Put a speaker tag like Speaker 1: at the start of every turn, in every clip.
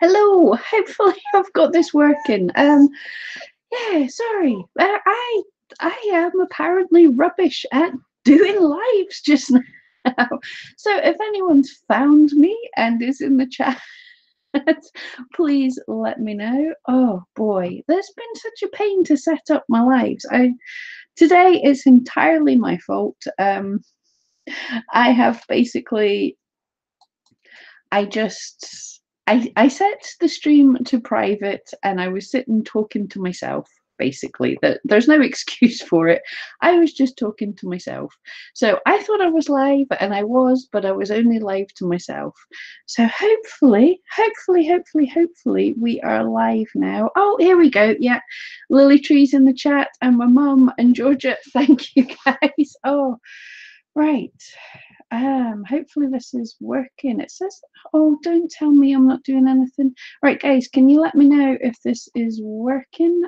Speaker 1: Hello, hopefully I've got this working. Yeah, sorry. I am apparently rubbish at doing lives just now. So if anyone's found me and is in the chat, please let me know. Oh boy, there's been such a pain to set up my lives. I Today is entirely my fault. I have basically I just I set the stream to private and I was sitting talking to myself basically. That there's no excuse for it. I was just talking to myself. So I thought I was live and I was, but I was only live to myself. So hopefully we are live now. Oh, here we go. Yeah. Lily Tree's in the chat and my mum and Georgia. Thank you guys. Oh, right. Hopefully this is working. It says, oh, don't tell me I'm not doing anything. Right, guys, can you let me know if this is working?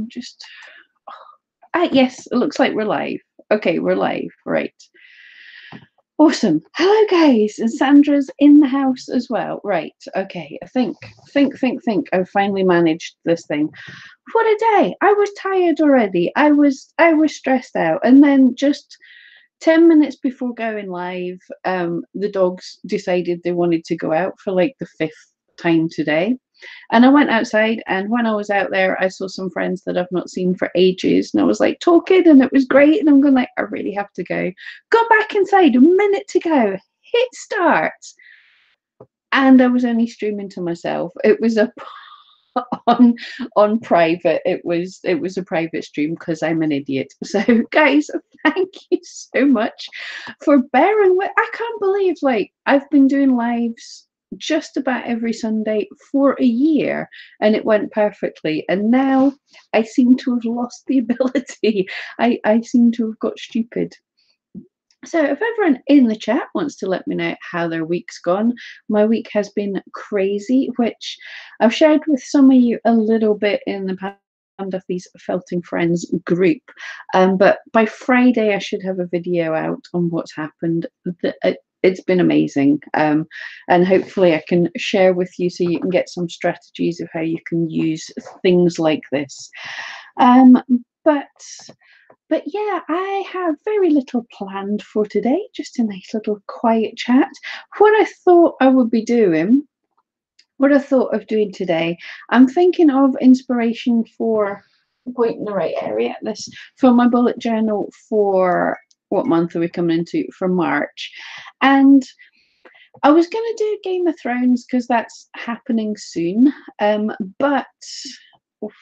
Speaker 1: Just, yes, it looks like we're live. Okay, we're live, right. Awesome. Hello, guys, and Sandra's in the house as well. Right, okay, I think. I've finally managed this thing. What a day. I was tired already. I was stressed out, and then just 10 minutes before going live, the dogs decided they wanted to go out for like the fifth time today. And I went outside, and when I was out there, I saw some friends that I've not seen for ages. And I was like talking, and it was great. And I'm going, like, I really have to go. Got back inside, a minute to go, hit start. And I was only streaming to myself. It was a on private. It was a private stream because I'm an idiot. So guys, thank you so much for bearing with. I can't believe, like, I've been doing lives just about every Sunday for a year and it went perfectly, and now I seem to have lost the ability. I seem to have got stupid. So if everyone in the chat wants to let me know how their week's gone, my week has been crazy, which I've shared with some of you a little bit in the Panda These Felting Friends group. But by Friday, I should have a video out on what's happened. It's been amazing. And hopefully I can share with you so you can get some strategies of how you can use things like this. Um, but but yeah, I have very little planned for today, just a nice little quiet chat. What I thought I would be doing, what I thought of doing today, I'm thinking of inspiration for, point in the right area, this, for my bullet journal for, what month are we coming into? For March. And I was going to do Game of Thrones because that's happening soon. But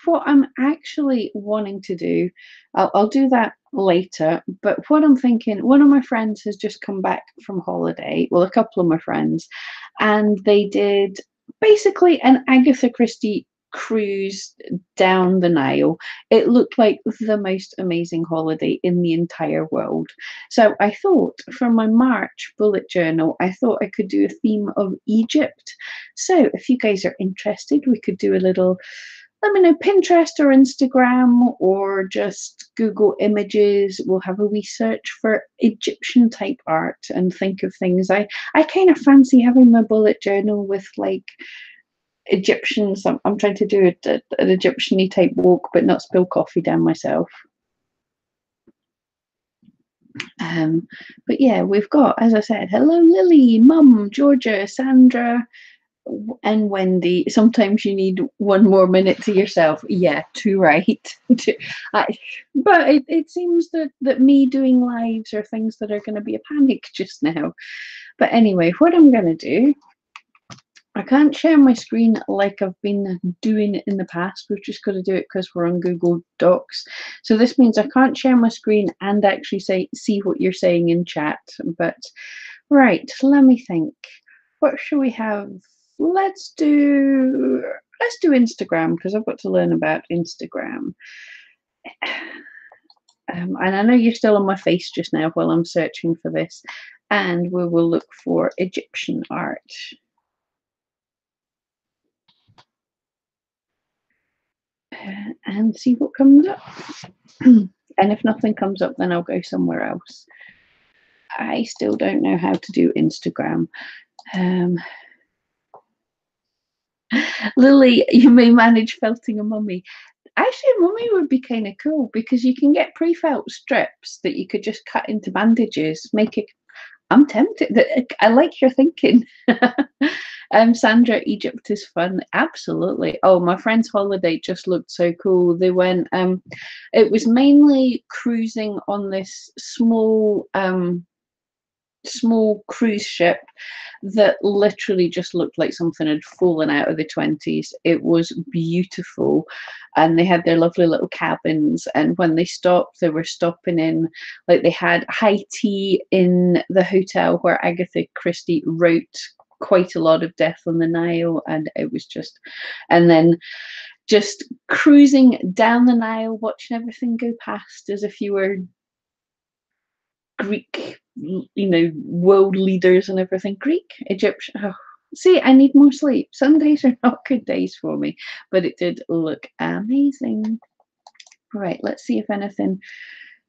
Speaker 1: what I'm actually wanting to do, I'll do that later. But what I'm thinking, one of my friends has just come back from holiday. Well, a couple of my friends, and they did basically an Agatha Christie cruise down the Nile. It looked like the most amazing holiday in the entire world. So I thought for my March bullet journal, I thought I could do a theme of Egypt. So if you guys are interested, we could do a little, let me know, Pinterest or Instagram, or just Google images. We'll have a wee search for Egyptian type art and think of things. I kind of fancy having my bullet journal with like Egyptians. I'm trying to do an Egyptian-y type walk, but not spill coffee down myself. But yeah, we've got, as I said, hello Lily, Mum, Georgia, Sandra, and Wendy. Sometimes you need one more minute to yourself. Yeah, too right. But it seems that me doing lives are things that are going to be a panic just now. But anyway, what I'm going to do, I can't share my screen like I've been doing in the past. We've just got to do it because we're on Google Docs. So this means I can't share my screen and actually see what you're saying in chat. But right, let me think. What should we have? Let's do Instagram because I've got to learn about Instagram. And I know you're still on my face just now while I'm searching for this. And we will look for Egyptian art. And see what comes up. And if nothing comes up, then I'll go somewhere else. I still don't know how to do Instagram. Lily, you may manage felting a mummy. Actually, a mummy would be kind of cool because you can get pre-felt strips that you could just cut into bandages. Make it. I'm tempted. I like your thinking. Sandra, Egypt is fun. Absolutely. Oh, my friend's holiday just looked so cool. They went. It was mainly cruising on this small cruise ship that literally just looked like something had fallen out of the 20s. It was beautiful. And they had their lovely little cabins. And when they stopped, they were stopping in, like, they had high tea in the hotel where Agatha Christie wrote quite a lot of Death on the Nile. And it was just, and then just cruising down the Nile, watching everything go past as if you were Greek, world leaders and everything. Greek, Egyptian. Oh, see, I need more sleep. Some days are not good days for me, but it did look amazing. Right, let's see if anything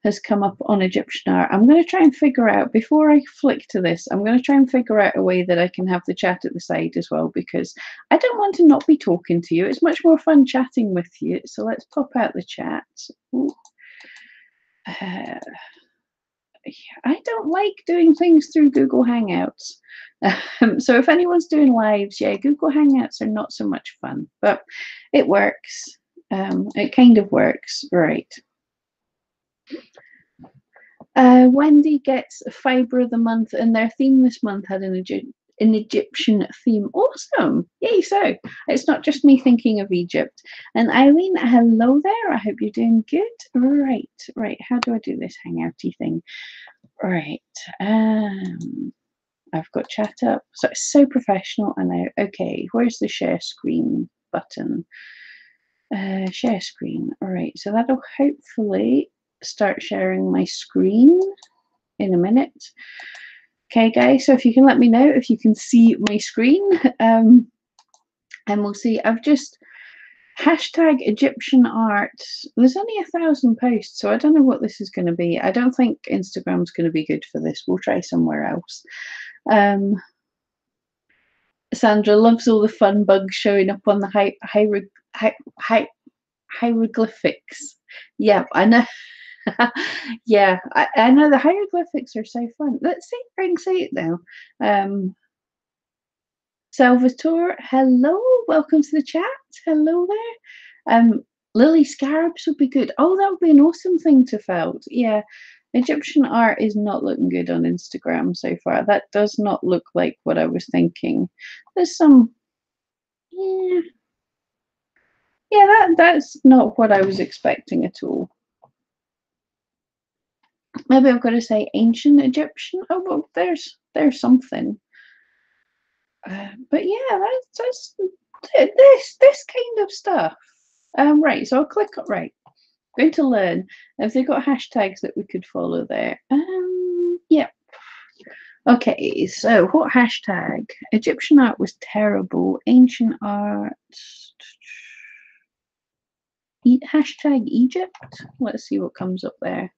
Speaker 1: has come up on Egyptian art. I'm going to try and figure out, before I flick to this, I'm going to try and figure out a way that I can have the chat at the side as well, because I don't want to not be talking to you. It's much more fun chatting with you. So let's pop out the chat. I don't like doing things through Google Hangouts. So if anyone's doing lives, yeah, Google Hangouts are not so much fun, but it works. It kind of works, right? Wendy gets Fibre of the Month, and their theme this month had an Egyptian theme. Awesome! Yay! So it's not just me thinking of Egypt. And Eileen, hello there. I hope you're doing good. Right. How do I do this hangouty thing? Right. I've got chat up. So it's so professional. I know. Okay. Where's the share screen button? Share screen. All right. So that'll hopefully start sharing my screen in a minute. Okay, guys. So if you can let me know if you can see my screen, and we'll see. I've just hashtag Egyptian art. There's only 1,000 posts, so I don't know what this is going to be. I don't think Instagram's going to be good for this. We'll try somewhere else. Sandra loves all the fun bugs showing up on the hieroglyphics. Yeah, I know. Yeah, I know the hieroglyphics are so fun. Let's see if I can say it now. Salvatore, hello, welcome to the chat. Hello there. Lily, scarabs would be good. Oh, that would be an awesome thing to felt. Yeah, Egyptian art is not looking good on Instagram so far. That does not look like what I was thinking. There's some, yeah, that's not what I was expecting at all. Maybe I've got to say ancient Egyptian. Oh, well, there's something. But yeah, that's this kind of stuff. Right, so I'll click on, right. Going to learn. Have they got hashtags that we could follow there? Yeah. Okay, so what hashtag? Egyptian art was terrible. Ancient art. Hashtag Egypt. Let's see what comes up there.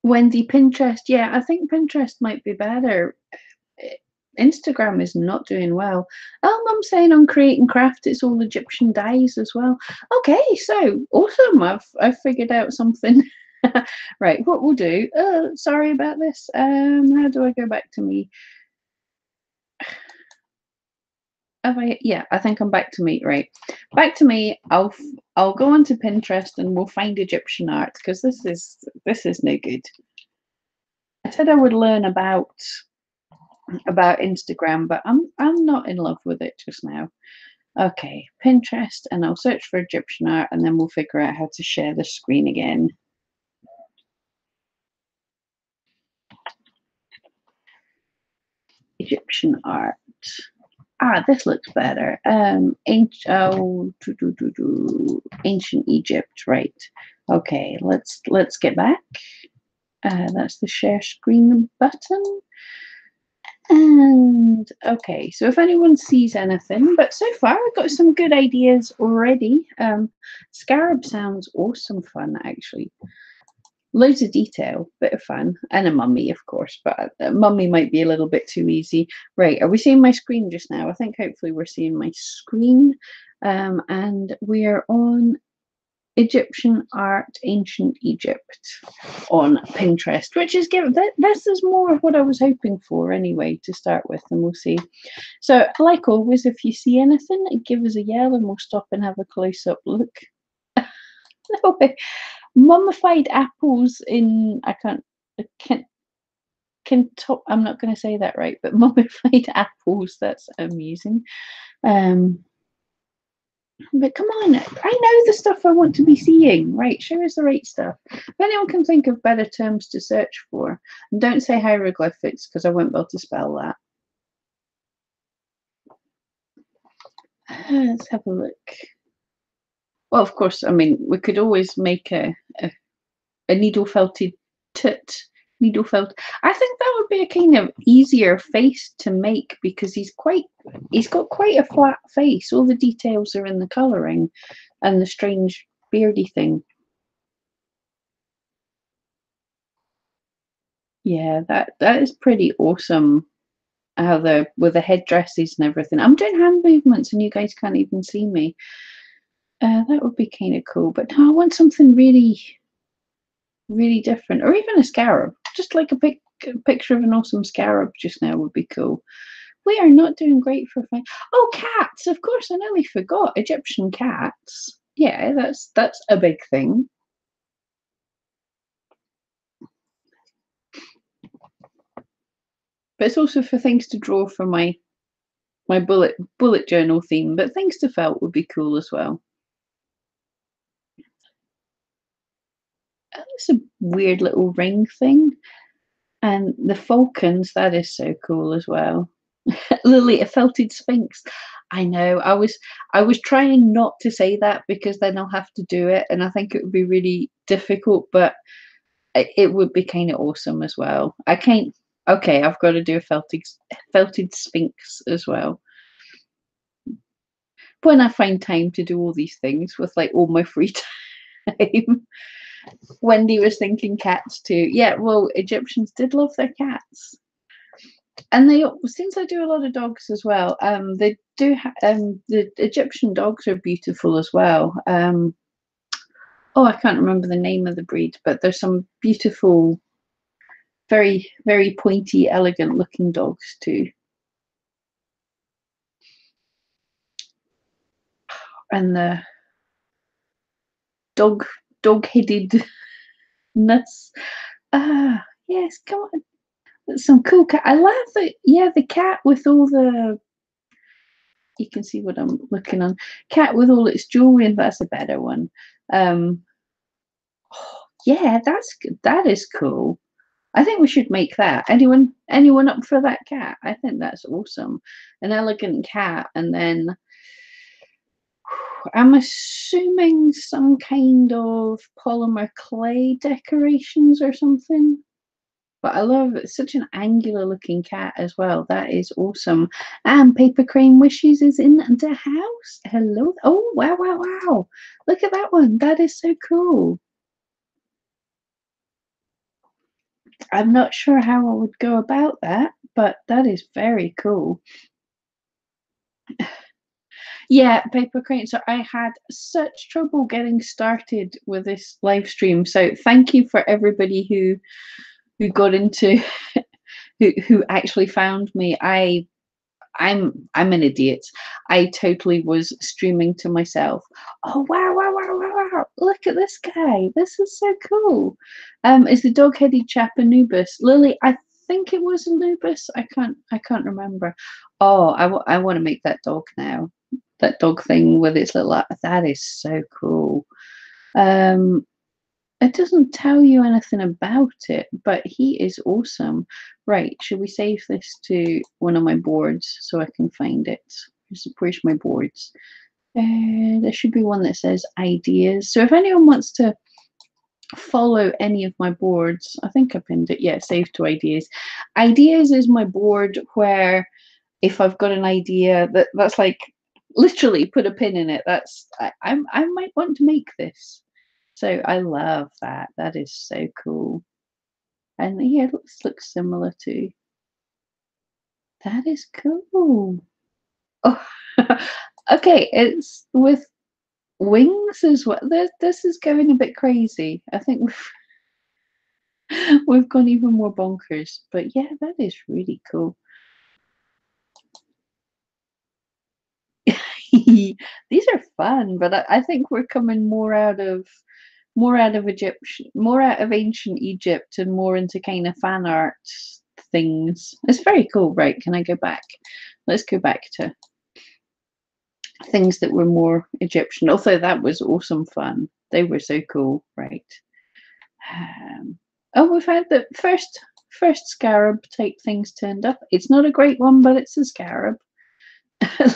Speaker 1: Wendy, Pinterest. Yeah, I think Pinterest might be better. Instagram is not doing well. Oh, Mum's saying on Create and Craft it's all Egyptian dyes as well. Okay, so awesome. I've figured out something. Right, what we'll do. Sorry about this. How do I go back to me? Yeah, I think I'm back to me. Right, back to me. I'll go onto Pinterest and we'll find Egyptian art because this is no good. I said I would learn about Instagram, but I'm not in love with it just now. Okay, Pinterest, and I'll search for Egyptian art, and then we'll figure out how to share the screen again. Egyptian art. This looks better. Ancient Egypt, right? Okay, let's get back. That's the share screen button. And okay, so if anyone sees anything, but so far I've got some good ideas already. Scarab sounds awesome fun, actually. loads of detail, bit of fun, and a mummy, of course, but a mummy might be a little bit too easy. Right, are we seeing my screen just now? I think hopefully we're seeing my screen, and we are on Egyptian art, ancient Egypt on Pinterest, which is this is more of what I was hoping for anyway to start with, and we'll see. So, like always, if you see anything, give us a yell and we'll stop and have a close-up look. No way. Mummified apples in I'm not going to say that right, but mummified apples. That's amusing. But come on, I know the stuff I want to be seeing. Right, show us the right stuff. If anyone can think of better terms to search for, and don't say hieroglyphics because I won't be able to spell that. Let's have a look. Well, of course, I mean, we could always make a needle felted tut. Needle felt. I think that would be a kind of easier face to make because he's got quite a flat face. All the details are in the colouring and the strange beardy thing. Yeah, that is pretty awesome. How with the headdresses and everything. I'm doing hand movements and you guys can't even see me. That would be kind of cool. But no, I want something really, really different, or even a scarab. Just like a picture of an awesome scarab just now would be cool. We are not doing great for fun. Oh, cats! Of course, I nearly forgot. Egyptian cats. Yeah, that's a big thing. But it's also for things to draw for my bullet journal theme. But things to felt would be cool as well. It's a weird little ring thing, and the falcons. That is so cool as well. Lily, a felted sphinx. I know. I was trying not to say that because then I'll have to do it, and I think it would be really difficult. But it would be kind of awesome as well. I can't. Okay, I've got to do a felted sphinx as well. When I find time to do all these things with like all my free time. Wendy was thinking cats too. Yeah, well, Egyptians did love their cats. And they, since I do a lot of dogs as well, they do. The Egyptian dogs are beautiful as well. Oh, I can't remember the name of the breed, but there's some beautiful, very, very pointy, elegant looking dogs too. And the dog-headedness. Ah, yes, come on. That's some cool cat. I love the the cat with all the. You can see what I'm looking on. Cat with all its jewelry, and that's a better one. Oh, yeah, that is cool. I think we should make that. Anyone up for that cat? I think that's awesome. An elegant cat, and then I'm assuming some kind of polymer clay decorations or something. But I love it's such an angular looking cat as well. That is awesome. And Paper Crane Wishes is in the house. Hello. Oh, wow, wow, wow. Look at that one. That is so cool. I'm not sure how I would go about that, but that is very cool. Yeah, Paper Crane. So I had such trouble getting started with this live stream. So thank you for everybody who got into who actually found me. I'm an idiot. I totally was streaming to myself. Oh wow, wow, wow, wow, wow. Look at this guy. This is so cool. Is the dog-headed chap Anubis? Lily, I think it was Anubis. I can't remember. Oh, I want to make that dog now. That dog thing with its little that is so cool. It doesn't tell you anything about it, but he is awesome. Right, should we save this to one of my boards so I can find it? Where's my boards? There should be one that says ideas. So if anyone wants to follow any of my boards, I think I pinned it. Yeah, save to ideas. Ideas is my board where if I've got an idea that's like literally put a pin in it. That's I might want to make this. So I love that. That is so cool. And yeah, looks similar too. That is cool. Oh, okay. It's with wings as well. This is going a bit crazy. I think we've gone even more bonkers. But yeah, that is really cool. These are fun, but I think we're coming more out of Egyptian, more out of ancient Egypt, and more into kind of fan art things. It's very cool, right? Can I go back? Let's go back to things that were more Egyptian. Although that was awesome fun. They were so cool, right? Oh, we've had the first scarab type things turned up. It's not a great one, but it's a scarab.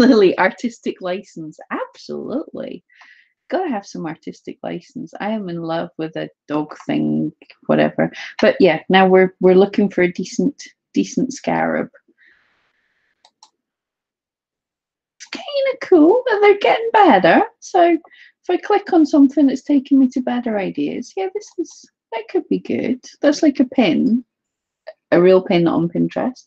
Speaker 1: Lily, artistic license. Absolutely. Gotta have some artistic license. I am in love with a dog thing, whatever. But yeah, now we're looking for a decent scarab. It's kind of cool, and they're getting better. So if I click on something, it's taking me to better ideas. Yeah, that could be good. That's like a pin, a real pin on Pinterest.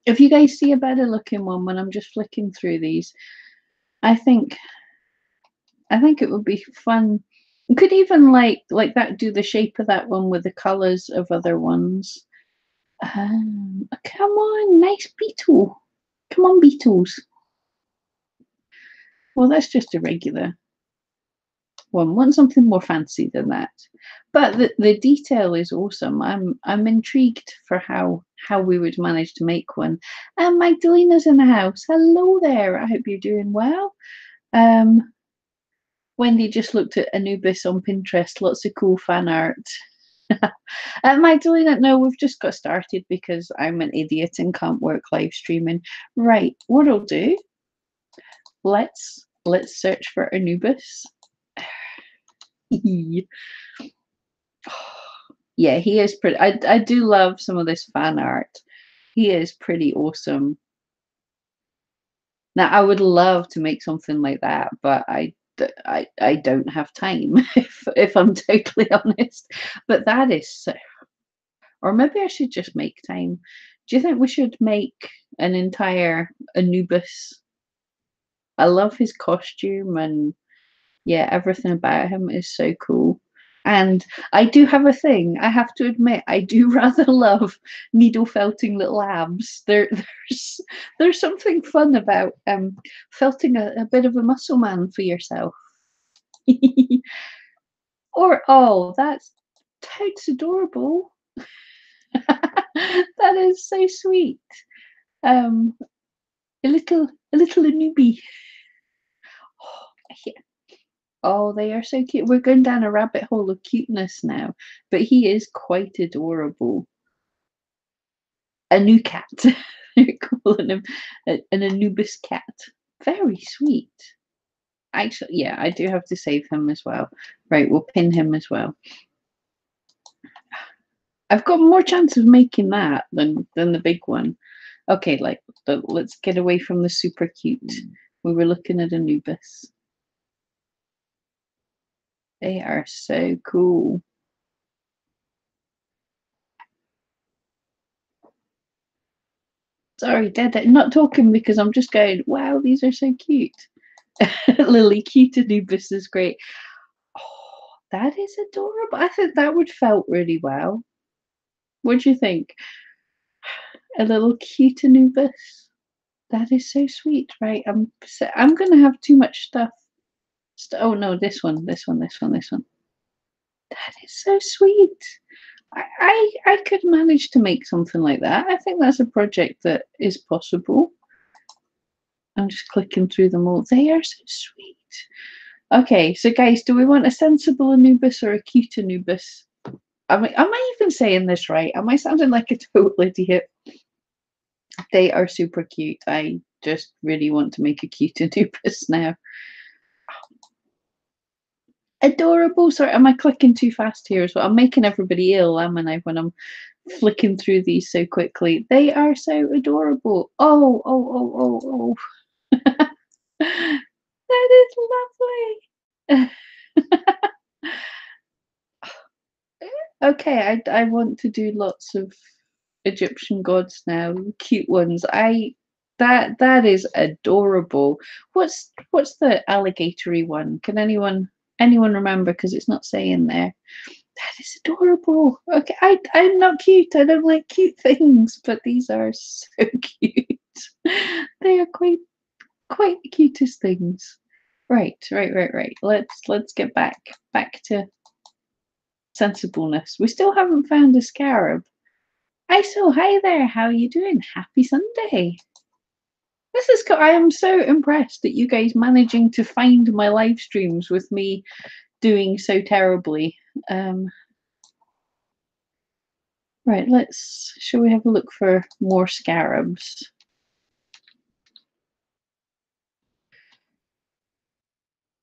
Speaker 1: If you guys see a better looking one when I'm just flicking through these, I think it would be fun. You could even like that, do the shape of that one with the colours of other ones. Come on, nice beetle. Come on, beetles. Well, that's just a regular one. Want something more fancy than that. But the detail is awesome. I'm intrigued for how we would manage to make one. And Magdalena's in the house. Hello there. I hope you're doing well. Wendy just looked at Anubis on Pinterest. Lots of cool fan art. Magdalena, no, we've just got started because I'm an idiot and can't work live streaming. Right, what I'll do, let's search for Anubis. Yeah, he is pretty. I do love some of this fan art. He is pretty awesome. Now, I would love to make something like that, but I don't have time, if I'm totally honest. But that is so. Or maybe I should just make time. Do you think we should make an entire Anubis? I love his costume, and yeah, everything about him is so cool. And I do have a thing. I have to admit, I do rather love needle felting little abs. There's something fun about felting a bit of a muscle man for yourself. Or oh, that's adorable. That is so sweet. Um, a little newbie. Oh, yeah. Oh, they are so cute. We're going down a rabbit hole of cuteness now, but he is quite adorable. A new cat. They're calling him an Anubis cat. Very sweet. Actually, yeah, I do have to save him as well. Right, we'll pin him as well. I've got more chance of making that than the big one. Okay, let's get away from the super cute. We were looking at Anubis. They are so cool. Sorry, Dad, I'm not talking because I'm just going, wow, these are so cute. Lily, cute Anubis is great. Oh, that is adorable. I think that would felt really well. What do you think? A little cute Anubis? That is so sweet, right? I'm gonna have too much stuff. Oh no, this one. That is so sweet. I could manage to make something like that. I think that's a project that is possible. I'm just clicking through them all. They are so sweet. Okay, so guys, do we want a sensible Anubis or a cute Anubis? Am I even saying this right? Am I sounding like a total idiot? They are super cute. I just really want to make a cute Anubis now. Adorable. Sorry, am I clicking too fast here as well? I'm making everybody ill, am I, when I'm flicking through these so quickly? They are so adorable. Oh. That is lovely. Okay, I want to do lots of Egyptian gods now, cute ones. I that is adorable. What's the alligatory one? Can anyone remember? Because it's not saying there. That is adorable. Okay, I'm not cute. I don't like cute things, but these are so cute. They are quite the cutest things. Right. Let's get back to sensibleness. We still haven't found a scarab. ISO, hi there. How are you doing? Happy Sunday. This is I am so impressed at you guys managing to find my live streams with me doing so terribly. Right, shall we have a look for more scarabs?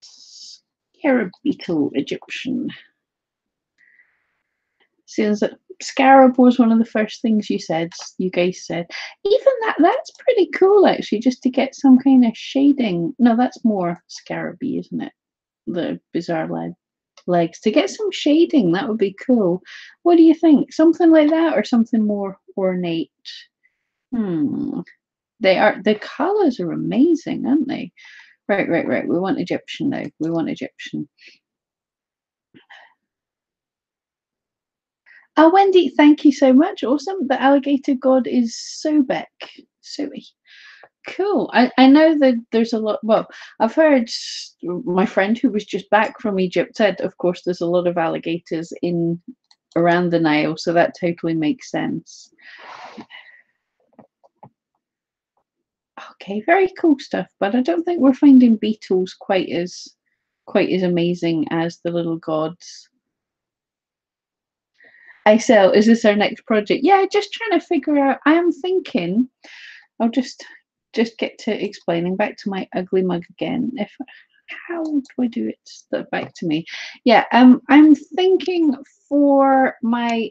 Speaker 1: Scarab beetle Egyptian. Since scarab was one of the first things you guys said. Even that's pretty cool actually, just to get some kind of shading. No, that's more scaraby, isn't it? The bizarre legs. To get some shading, that would be cool. What do you think? Something like that or something more ornate? The colours are amazing, aren't they? Right. We want Egyptian now. We want Egyptian. Oh, Wendy, thank you so much. Awesome. The alligator god is Sobek. Sobe. Cool. I know that there's a lot. Well, I've heard my friend who was just back from Egypt said, of course, there's a lot of alligators in around the Nile, so that totally makes sense. Okay, very cool stuff, but I don't think we're finding beetles quite as amazing as the little gods. Isel, is this our next project? Yeah, just trying to figure out. I am thinking. I'll just get to explaining. Back to my ugly mug again. How do I do it? Back to me. Yeah. I'm thinking for my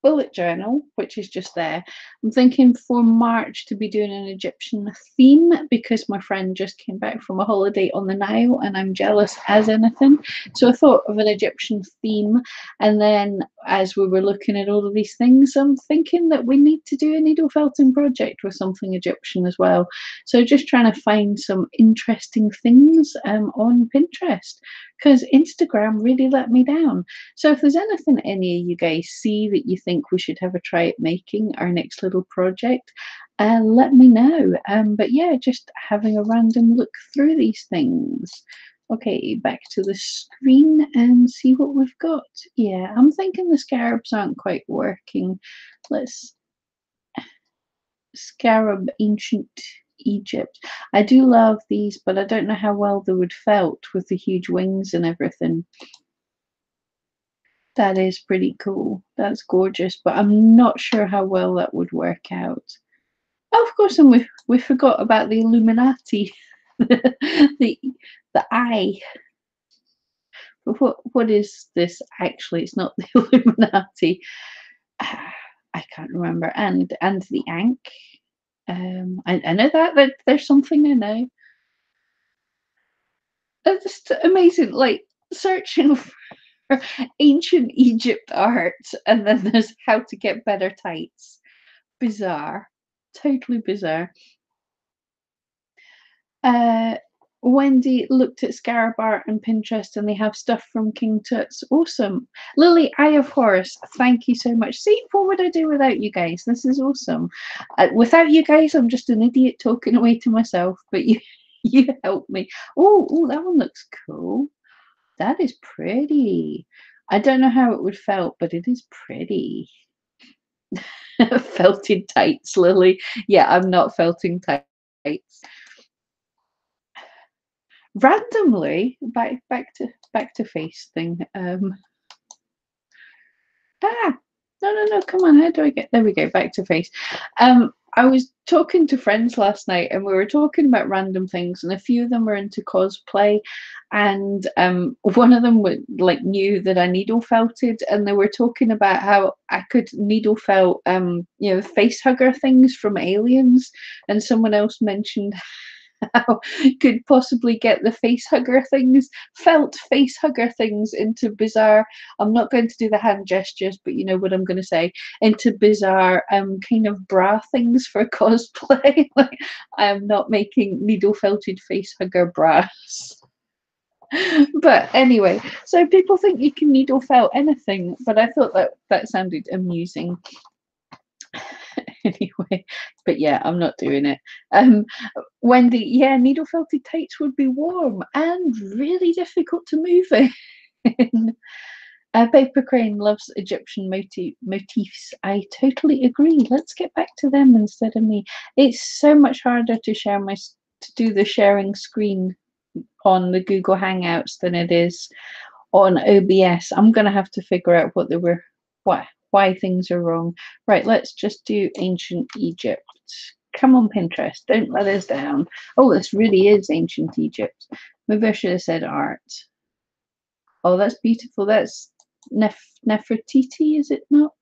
Speaker 1: bullet journal, which is just there. I'm thinking for March to be doing an Egyptian theme because my friend just came back from a holiday on the Nile and I'm jealous as anything. So I thought of an Egyptian theme, and then as we were looking at all of these things, I'm thinking that we need to do a needle felting project with something Egyptian as well. So just trying to find some interesting things on Pinterest, because Instagram really let me down. So if there's anything any of you guys see that you think we should have a try at making our next little project, let me know. But yeah, just having a random look through these things. Okay, back to the screen and see what we've got. Yeah, I'm thinking the scarabs aren't quite working. Let's scarab ancient Egypt. I do love these, but I don't know how well they would felt with the huge wings and everything. That is pretty cool. That's gorgeous, but I'm not sure how well that would work out. Oh, of course, and we forgot about the Illuminati, the eye. What is this actually? It's not the Illuminati. I can't remember. And the Ankh. I know that there's something I know. It's just amazing. Like searching for ancient Egypt art, and then there's how to get better tights. Bizarre, totally bizarre. Wendy looked at Scarab Art and Pinterest, and they have stuff from King Tut's. Awesome. Lily, Eye of Horus, thank you so much. See, what would I do without you guys? This is awesome. Without you guys, I'm just an idiot talking away to myself, but you help me. Oh, that one looks cool. That is pretty. I don't know how it would felt, but it is pretty. Felted tights, Lily. Yeah, I'm not felting tights. Randomly, back to face thing. No, come on, how do I get there? We go, back to face. I was talking to friends last night and we were talking about random things, and a few of them were into cosplay, and one of them knew that I needle felted, and they were talking about how I could needle felt face hugger things from Aliens, and someone else mentioned could possibly get the face hugger things, felt face hugger things into bizarre. I'm not going to do the hand gestures, but you know what I'm going to say, into bizarre kind of bra things for cosplay. Like I am not making needle felted face hugger bras. But anyway, so people think you can needle felt anything, but I thought that that sounded amusing. Anyway, but yeah, I'm not doing it. Wendy, yeah, needle felted tights would be warm and really difficult to move in. Paper Crane loves Egyptian motifs. I totally agree. Let's get back to them instead of me. It's so much harder to share to do the sharing screen on the Google Hangouts than it is on OBS. I'm gonna have to figure out what they were, why things are wrong. Right, let's just do ancient Egypt. Come on, Pinterest, don't let us down. Oh, this really is ancient Egypt. Maybe I should have said art. Oh, that's beautiful. That's Nefertiti, is it not?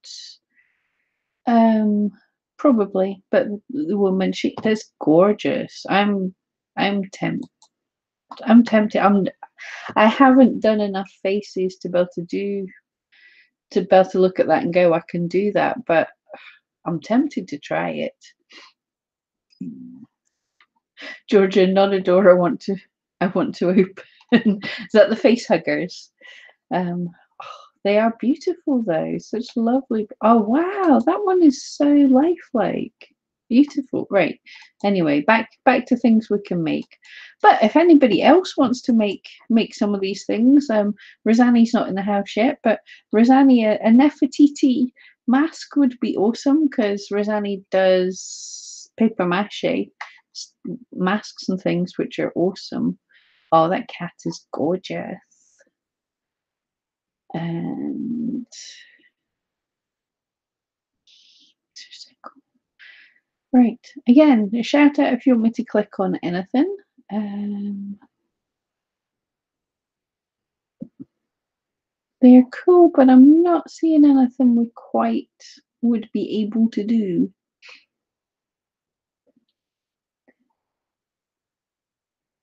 Speaker 1: Probably, but the woman, that's gorgeous. tempted. I'm tempted. I haven't done enough faces to be able to look at that and go, I can do that, but I'm tempted to try it. Georgia, not a door I want to open. Is that the face huggers? They are beautiful though, such lovely. Oh wow, that one is so lifelike. Beautiful. Right. Anyway, back to things we can make. But if anybody else wants to make some of these things, Rosani's not in the house yet, but Rosani, a Nefertiti mask would be awesome because Rosani does paper mache masks and things, which are awesome. Oh, that cat is gorgeous. And right, again, a shout out if you want me to click on anything. They're cool, but I'm not seeing anything we quite would be able to do.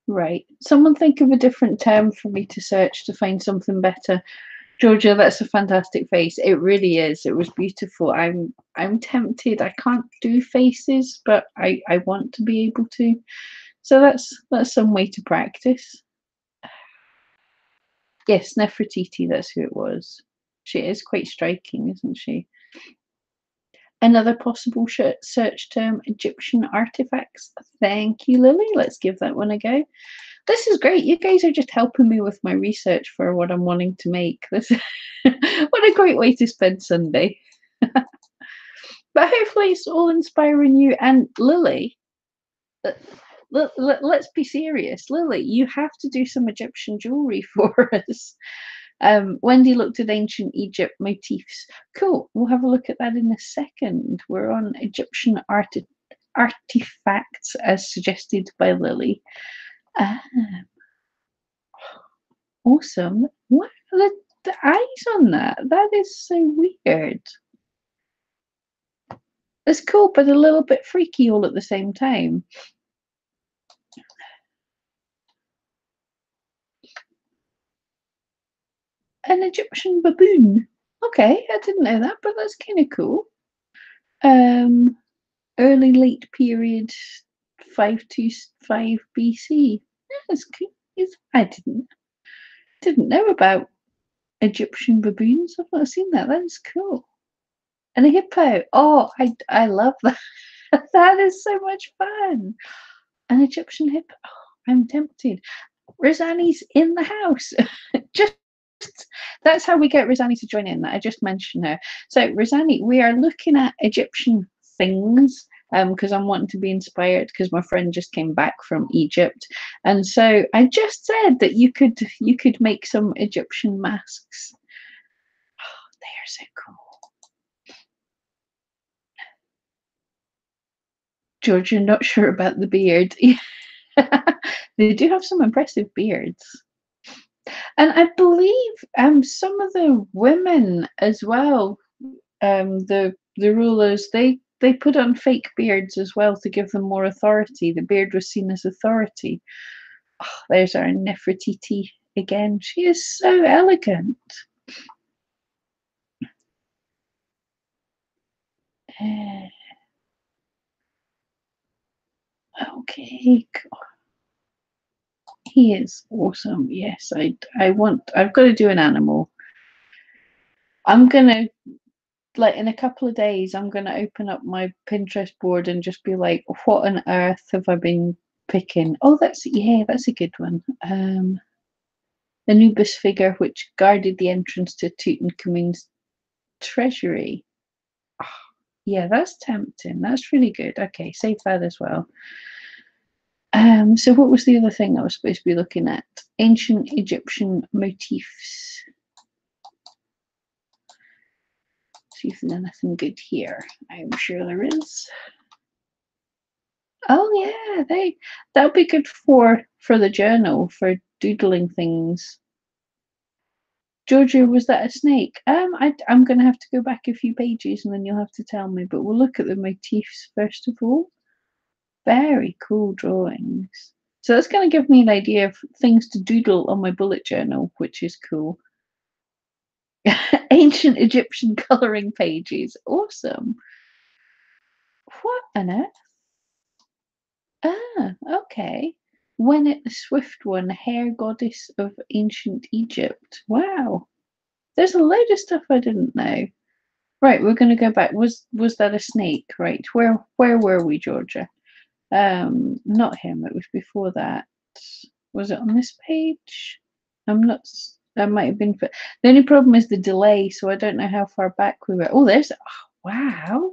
Speaker 1: Right, someone think of a different term for me to search to find something better. Georgia, that's a fantastic face. It really is. It was beautiful. I'm tempted. I can't do faces, but I want to be able to. So that's some way to practice. Yes, Nefertiti, that's who it was. She is quite striking, isn't she? Another possible search term, Egyptian artifacts. Thank you, Lily. Let's give that one a go. This is great. You guys are just helping me with my research for what I'm wanting to make. This what a great way to spend Sunday. But hopefully it's all inspiring you. And Lily, let's be serious. Lily, you have to do some Egyptian jewelry for us. Wendy looked at ancient Egypt motifs. Cool. We'll have a look at that in a second. We're on Egyptian artifacts as suggested by Lily. Awesome. What are the eyes on that? That is so weird. It's cool, but a little bit freaky all at the same time. An Egyptian baboon. Okay, I didn't know that, but that's kind of cool. Early late period 525 BC. That's cool. I didn't know about Egyptian baboons. I've not seen that. That is cool. And a hippo. Oh, I love that. That is so much fun. An Egyptian hippo. Oh, I'm tempted. Rosani's in the house. Just that's how we get Rosani to join in. I just mentioned her. So Rosani, we are looking at Egyptian things because I'm wanting to be inspired because my friend just came back from Egypt, and so I just said that you could make some Egyptian masks. Oh, they are so cool. Georgia, not sure about the beard. They do have some impressive beards. And I believe some of the women as well, the rulers, they they put on fake beards as well to give them more authority. The beard was seen as authority. Oh, there's our Nefertiti again. She is so elegant. Okay, he is awesome. Yes, I've got to do an animal. I'm gonna, like, in a couple of days, I'm gonna open up my Pinterest board and just be like, what on earth have I been picking? Oh, that's a good one. The Anubis figure which guarded the entrance to Tutankhamun's treasury. Oh, yeah, that's tempting. That's really good. Okay, save that as well. So what was the other thing I was supposed to be looking at? Ancient Egyptian motifs. See if there's anything good here. I'm sure there is. Oh yeah, that'll be good for the journal, for doodling things. Georgia, was that a snake? I'm gonna have to go back a few pages and then you'll have to tell me, but we'll look at the motifs first of all. Very cool drawings. So that's gonna give me an idea of things to doodle on my bullet journal, which is cool. Ancient Egyptian colouring pages. Awesome. What on earth? Ah, okay. Wenet the Swift One, hair goddess of ancient Egypt. Wow. There's a load of stuff I didn't know. Right, we're gonna go back. Was that a snake? Right. Where were we, Georgia? Not him, it was before that. Was it on this page? I'm not that might have been the only problem is the delay, so I don't know how far back we were. Oh, wow.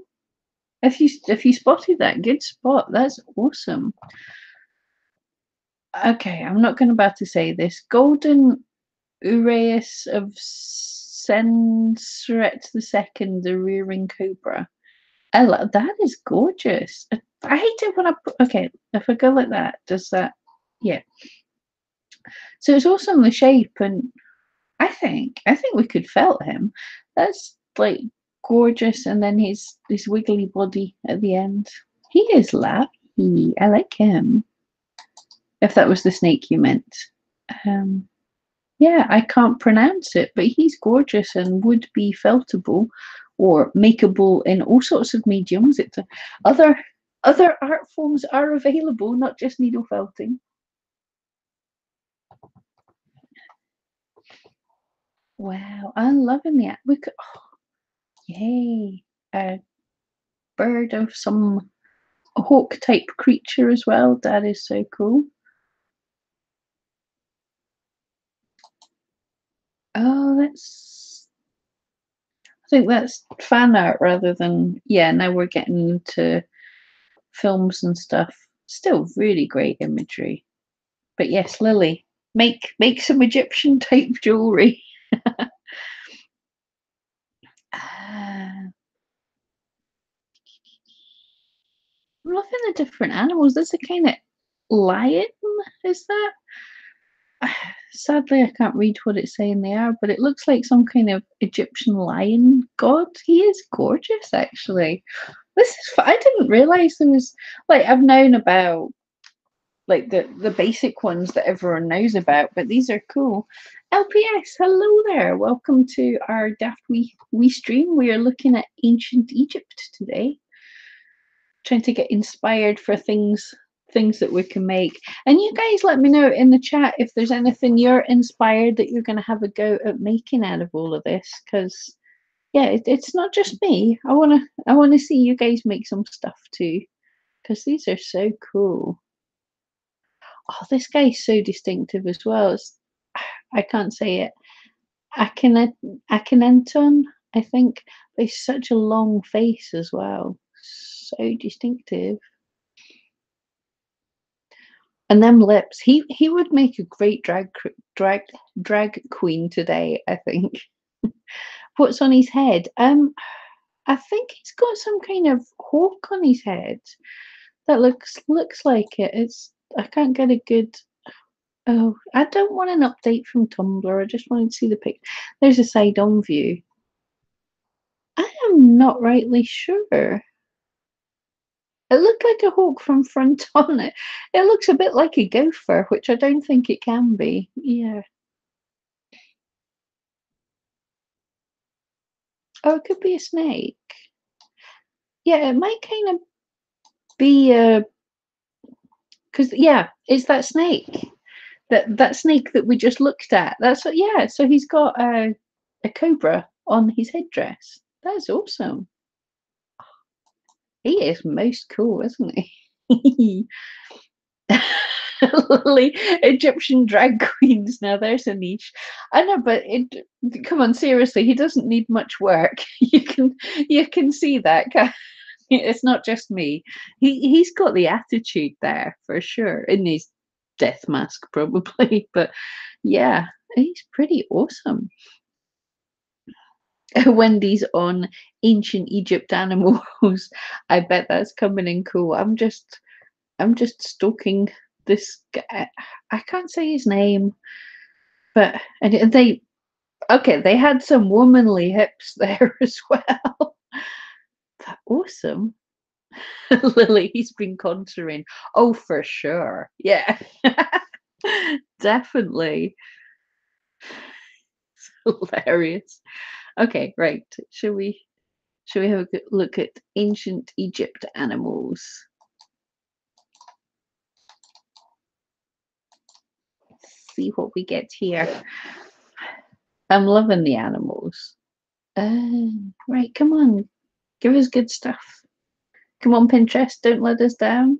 Speaker 1: If you spotted that, good spot. That's awesome. Okay, I'm not going about to say this. Golden Uraeus of Senseret II, the rearing cobra. That is gorgeous. I hate it when I put. Okay, if I go like that, does that? Yeah. So it's awesome the shape, and I think we could felt him. That's like gorgeous, and then his wiggly body at the end. He is lovely. I like him. If that was the snake you meant. Yeah, I can't pronounce it, but he's gorgeous and would be feltable or makeable in all sorts of mediums. It's other art forms are available, not just needle felting. Wow, I'm loving that. Yay, a bird of some hawk type creature as well. That is so cool. Oh, I think that's fan art rather than, yeah, now we're getting into films and stuff. Still really great imagery. But yes, Lily, make some Egyptian type jewelry. I'm loving the different animals. There's a kind of lion, is that? Sadly, I can't read what it's saying they are, but it looks like some kind of Egyptian lion god. He is gorgeous, actually. This is. I didn't realize there was, like, I've known about, like, the basic ones that everyone knows about, but these are cool. LPS, hello there. Welcome to our Daft Wee stream. We are looking at ancient Egypt today, trying to get inspired for things that we can make. And you guys let me know in the chat if there's anything you're inspired that you're going to have a go at making out of all of this, because yeah, it's not just me. I want to see you guys make some stuff too, because these are so cool. Oh, this guy's so distinctive as well. I can't say it. Akhenaton, I think. But he's such a long face as well. So distinctive. And them lips. He would make a great drag queen today, I think. What's on his head? I think he's got some kind of hawk on his head. That looks like it. I can't get a good. Oh, I don't want an update from Tumblr. I just wanted to see the picture. There's a side on view. I am not rightly sure. It looked like a hawk from front on it. It looks a bit like a gopher, which I don't think it can be. Yeah. Oh, it could be a snake. Yeah, it might kind of be a because yeah, it's that snake. That snake that we just looked at. That's what, yeah. So he's got a cobra on his headdress. That's awesome. He is most cool, isn't he? Lily, Egyptian drag queens. Now there's a niche. I know, but come on, seriously, he doesn't need much work. You can see that. It's not just me. He's got the attitude there for sure. In his death mask, probably. But yeah, he's pretty awesome. Wendy's on ancient Egypt animals. I bet that's coming in cool. I'm just stalking this guy. I can't say his name, but and they okay, they had some womanly hips there as well. Awesome. Lily, he's been contouring. Oh, for sure. Yeah. Definitely. Hilarious. Okay, right. Shall we have a good look at ancient Egypt animals? See what we get here. I'm loving the animals. Right, come on. Give us good stuff. Come on, Pinterest, don't let us down.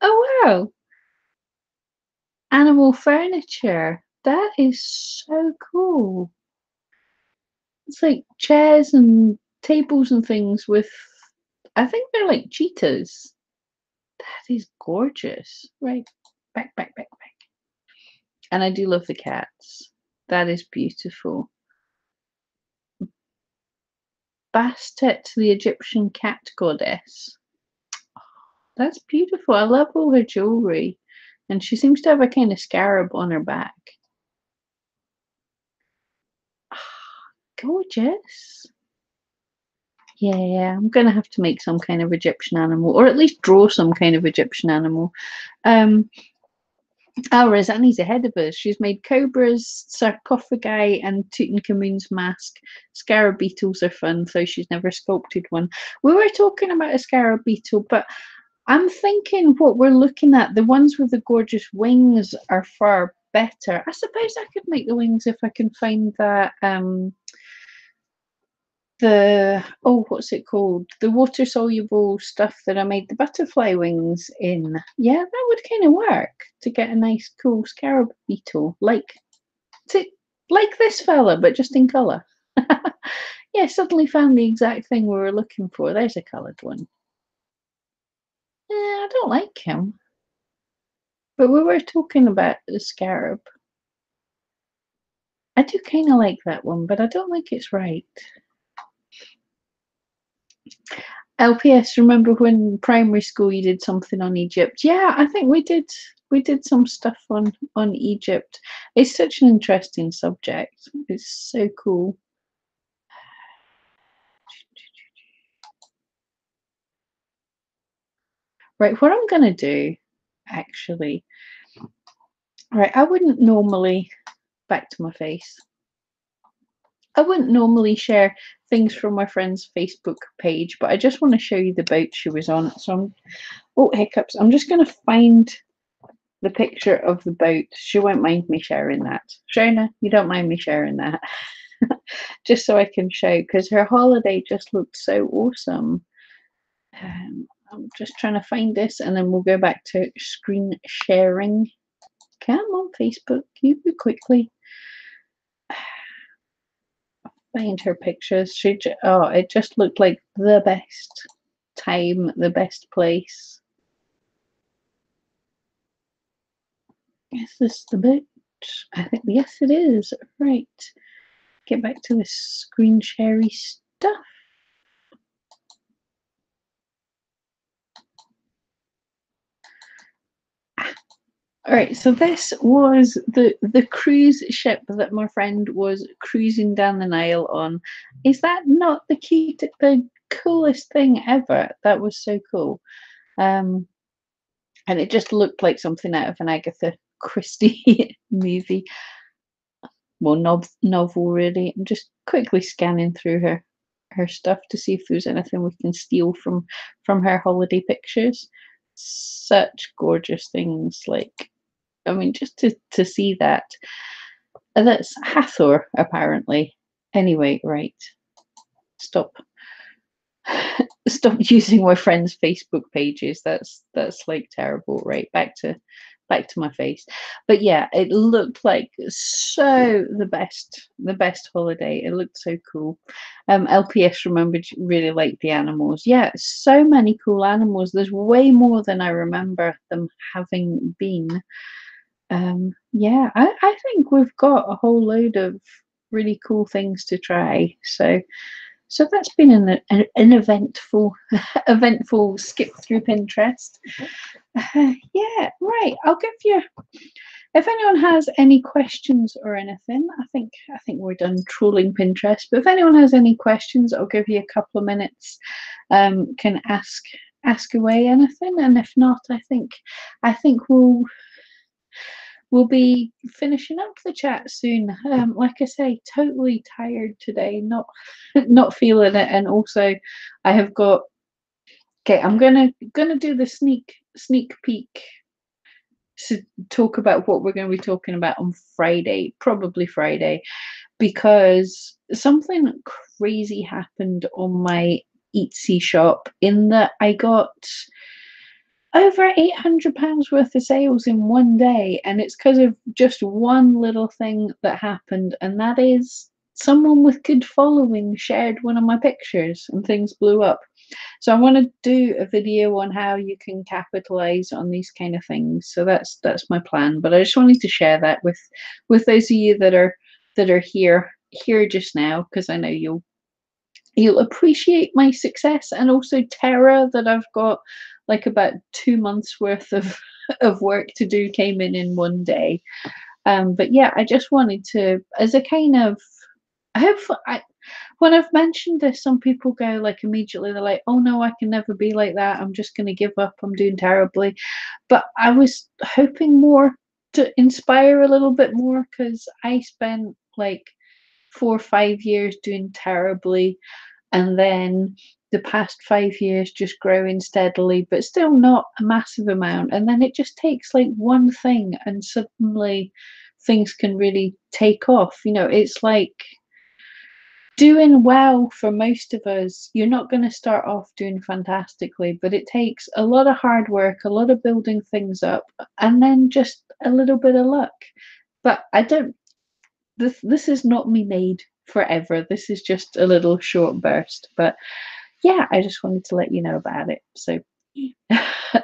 Speaker 1: Oh, wow. Animal furniture. That is so cool. It's like chairs and tables and things with, I think they're like cheetahs. That is gorgeous. Right, back, back, back, back. And I do love the cats. That is beautiful. Bastet, the Egyptian cat goddess. That's beautiful. I love all her jewelry. And she seems to have a kind of scarab on her back. Gorgeous. Yeah, I'm gonna have to make some kind of Egyptian animal, or at least draw some kind of Egyptian animal. Um, Razani's ahead of us. She's made cobras, sarcophagi, and Tutankhamun's mask. Scarab beetles are fun, though she's never sculpted one. We were talking about a scarab beetle, but I'm thinking what we're looking at, the ones with the gorgeous wings are far better. I suppose I could make the wings if I can find that what's it called? The water soluble stuff that I made the butterfly wings in. Yeah, that would kind of work to get a nice cool scarab beetle. Like this fella, but just in colour. Yeah, suddenly found the exact thing we were looking for. There's a coloured one. Yeah, I don't like him. But we were talking about the scarab. I do kind of like that one, but I don't think it's right. LPS, remember when primary school you did something on Egypt? Yeah, I think we did. We did some stuff on Egypt. It's such an interesting subject. It's so cool. Right, what I'm gonna do, actually. Right, I wouldn't normally back to my face. I wouldn't normally share things from my friend's Facebook page, but I just want to show you the boat she was on. So hiccups. I'm just gonna find the picture of the boat. She won't mind me sharing that. Shona, you don't mind me sharing that. Just so I can show, because her holiday just looked so awesome. I'm just trying to find this and then we'll go back to screen sharing. Come on, Facebook, you do quickly. Find her pictures. It just looked like the best time, the best place. Is this the boat? I think, yes, it is. Right. Get back to this screen sharey stuff. All right, so this was the cruise ship that my friend was cruising down the Nile on. Is that not the coolest thing ever. That was so cool. Um, and it just looked like something out of an Agatha Christie movie. Well, novel really. I'm just quickly scanning through her stuff to see if there's anything we can steal from her holiday pictures. Such gorgeous things, like, I mean, just to see that. That's Hathor, apparently. Anyway, right. Stop. Stop using my friends' Facebook pages. That's like terrible. Right, back to my face. But yeah, it looked like so the best holiday. It looked so cool. LPS remembered really liked the animals. Yeah, so many cool animals. There's way more than I remember them having been. Yeah, I think we've got a whole load of really cool things to try. So that's been an eventful eventful skip through Pinterest. Yeah, right. I'll give you, if anyone has any questions or anything. I think we're done trolling Pinterest. But if anyone has any questions, I'll give you a couple of minutes. Can ask away anything, and if not, I think we'll be finishing up the chat soon. Like I say, totally tired today, not not feeling it, and also I have got. Okay, I'm gonna do the sneak peek to talk about what we're going to be talking about on Friday, probably Friday, because something crazy happened on my Etsy shop in that I got over £800 worth of sales in one day, and it's because of just one little thing that happened, and that is someone with good following shared one of my pictures and things blew up. So I want to do a video on how you can capitalize on these kind of things. So that's my plan. But I just wanted to share that with those of you that are here just now, because I know you'll appreciate my success, and also terror that I've got like about 2 months worth of of work to do came in one day. But yeah, I just wanted to, as a kind of, I hope when I've mentioned this, some people go like immediately, they're like, oh no, I can never be like that, I'm just going to give up, I'm doing terribly. But I was hoping more to inspire a little bit more, because I spent like 4 or 5 years doing terribly, and then the past 5 years just growing steadily, but still not a massive amount. And then it just takes like one thing, and suddenly things can really take off. It's like doing well for most of us. You're not going to start off doing fantastically, but it takes a lot of hard work, a lot of building things up, and then just a little bit of luck. But I don't, this is not me made forever. This is just a little short burst. But yeah, I just wanted to let you know about it. So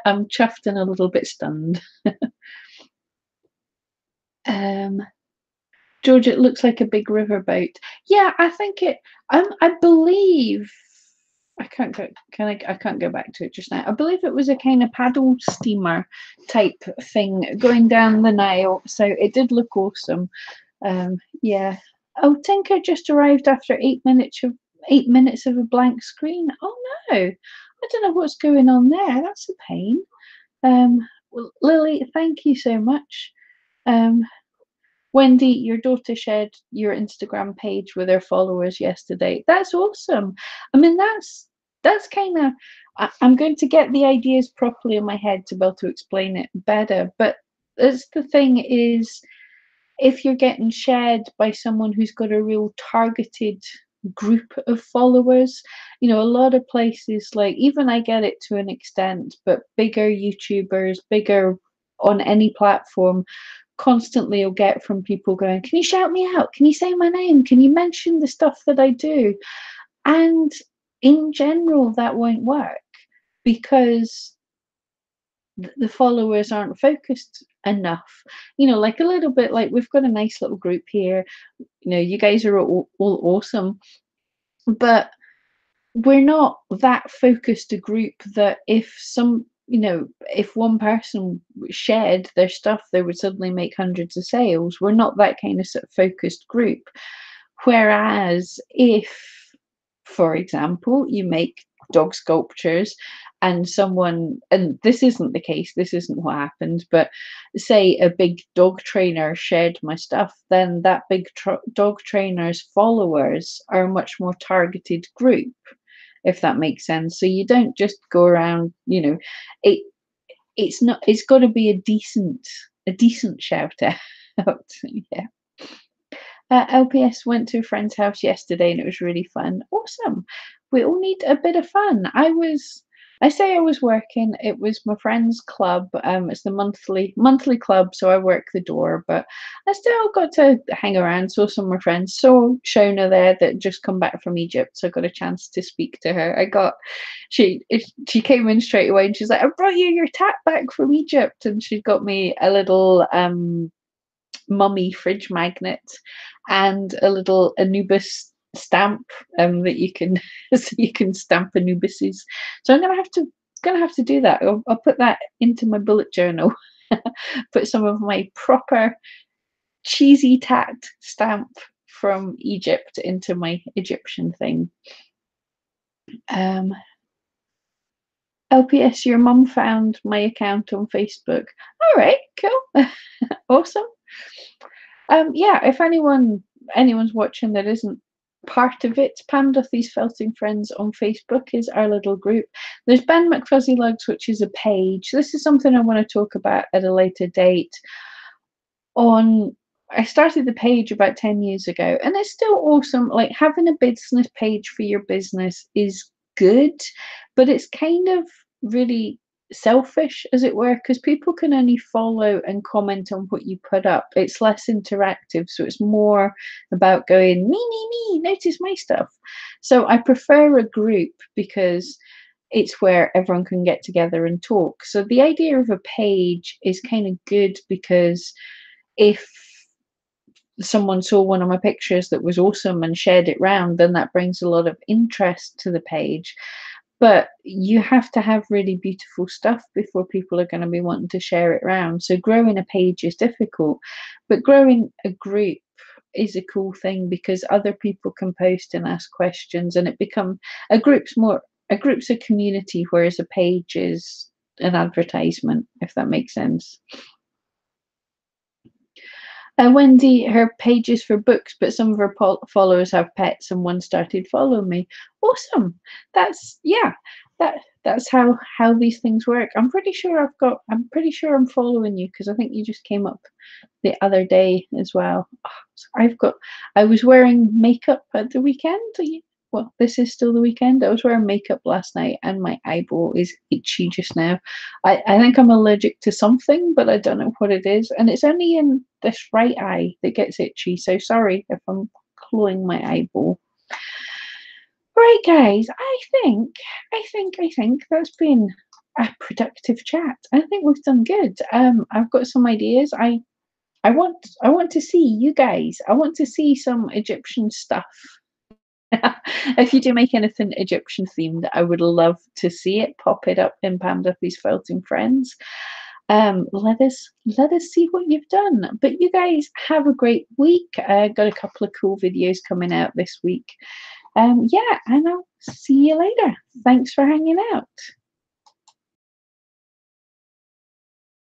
Speaker 1: I'm chuffed and a little bit stunned. um George, it looks like a big riverboat. Yeah, I think it. I believe I can't go. Can I? I can't go back to it just now. I believe it was a kind of paddle steamer type thing going down the Nile. So it did look awesome. Yeah. Oh, Tinker just arrived after 8 minutes of a blank screen. Oh no, I don't know what's going on there. That's a pain. Well, Lily, thank you so much. Um, Wendy, your daughter shared your Instagram page with her followers yesterday. That's awesome. I mean, that's kind of. I'm going to get the ideas properly in my head to be able to explain it better. But that's the thing is, if you're getting shared by someone who's got a real targeted group of followers, a lot of places, like, even I get it to an extent, but bigger YouTubers, bigger on any platform, constantly will get from people going, can you shout me out? Can you say my name? Can you mention the stuff that I do? And in general, that won't work, because the followers aren't focused enough. Like a little bit, like, we've got a nice little group here. You guys are all awesome, but we're not that focused a group that if one person shared their stuff, they would suddenly make hundreds of sales. We're not that kind of focused group. Whereas if For example, you make dog sculptures and someone, and this isn't the case, this isn't what happened, but say a big dog trainer shared my stuff, then that big dog trainer's followers are a much more targeted group, if that makes sense. So you don't just go around, you know, it it's not, it's got to be a decent shout out. Yeah. LPS went to a friend's house yesterday and it was really fun. Awesome. We all need a bit of fun. I say I was working. It was my friend's club. It's the monthly club, so I work the door, but I still got to hang around. Saw some of my friends. Saw Shona there that just come back from Egypt, so I got a chance to speak to her. She came in straight away and she's like, "I brought you your tat back from Egypt," and she got me a little mummy fridge magnet and a little Anubis stamp that you can so you can stamp Anubises. So I'm gonna have to do that. I'll put that into my bullet journal. Put some of my proper cheesy tat stamp from Egypt into my Egyptian thing. LPS, your mum found my account on Facebook. All right, cool. Awesome. Yeah, if anyone's watching that isn't part of it, Pam Duthie's Felting Friends on Facebook is our little group. There's Ben McFuzzy Lugs, which is a page. This is something I want to talk about at a later date. I started the page about 10 years ago, and it's still awesome. Like, having a business page for your business is good, but it's kind of really selfish, as it were, because people can only follow and comment on what you put up. It's less interactive, so it's more about going me, notice my stuff. So I prefer a group because it's where everyone can get together and talk. So the idea of a page is kind of good because if someone saw one of my pictures that was awesome and shared it round, then that brings a lot of interest to the page. But you have to have really beautiful stuff before people are going to be wanting to share it around. So growing a page is difficult, but growing a group is a cool thing because other people can post and ask questions, and it become a group's a community, whereas a page is an advertisement, if that makes sense. Wendy, her page is for books, but some of her followers have pets, and one started following me. Awesome. That's how these things work. I'm pretty sure I'm following you because I think you just came up the other day as well. I was wearing makeup at the weekend. Well, this is still the weekend. I was wearing makeup last night and my eyeball is itchy just now. I think I'm allergic to something, but I don't know what it is. And it's only in this right eye that gets itchy. So sorry if I'm clawing my eyeball. Right, guys, I think that's been a productive chat. I think we've done good. I've got some ideas. I want to see you guys. I want to see some Egyptian stuff. If you do make anything Egyptian themed, I would love to see it. Pop it up in Pam Duthie's Felting Friends. Let us see what you've done. But you guys have a great week. Got a couple of cool videos coming out this week. Yeah, and I'll see you later. Thanks for hanging out.